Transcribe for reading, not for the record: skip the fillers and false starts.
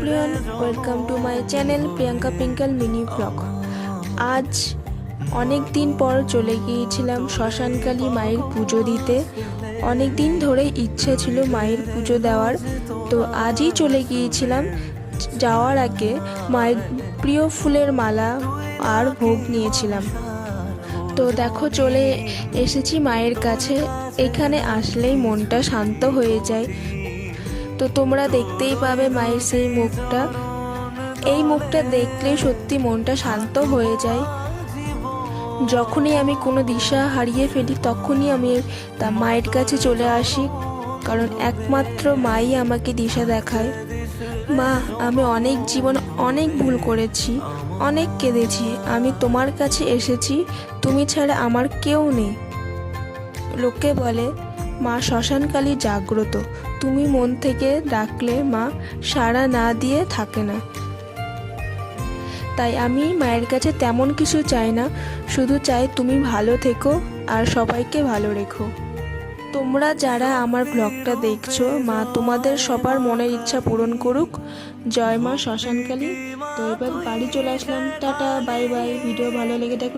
Everyone, welcome to my channel Priyanka Pinkal mini blog. আজ অনেক দিন পর চলে গিয়েছিলাম শ্মশানকালী মায়ের পুজো দিতে। অনেক দিন ধরে ইচ্ছে ছিল মায়ের পুজো দেওয়ার, তো আজই চলে গিয়েছিলাম। যাওয়ার আগে মায়ের প্রিয় ফুলের মালা আর ভোগ নিয়েছিলাম। তো দেখো, চলে এসেছি মায়ের কাছে। এখানে আসলেই মনটা শান্ত হয়ে যায়। তো তোমরা দেখতেই পাবে মায়ের সেই মুখটা। এই মুখটা দেখলে সত্যি মনটা শান্ত হয়ে যায়। যখনই আমি কোনো দিশা হারিয়ে ফেলি তখনই আমি মায়ের কাছে চলে আসি, কারণ একমাত্র মাই আমাকে দিশা দেখায়। মা, আমি অনেক ভুল করেছি, অনেক কেঁদেছি। আমি তোমার কাছে এসেছি, তুমি ছাড়া আমার কেউ নেই। লোকে বলে মা শ্মশানকালী জাগ্রত, তুমি মন থেকে ডাকলে মা সাড়া না দিয়ে থাকে না। তাই আমি মায়ের কাছে তেমন কিছু চাই না, শুধু চাই তুমি ভালো থেকো আর সবাইকে ভালো রেখো। তোমরা যারা আমার ব্লগটা দেখছো, মা তোমাদের সবার মনের ইচ্ছা পূরণ করুক। জয় মা শ্মশানকালী। তো এবার বাড়ি চলে আসলাম। Tata, bye bye. ভিডিও ভালো লেগে থাকলে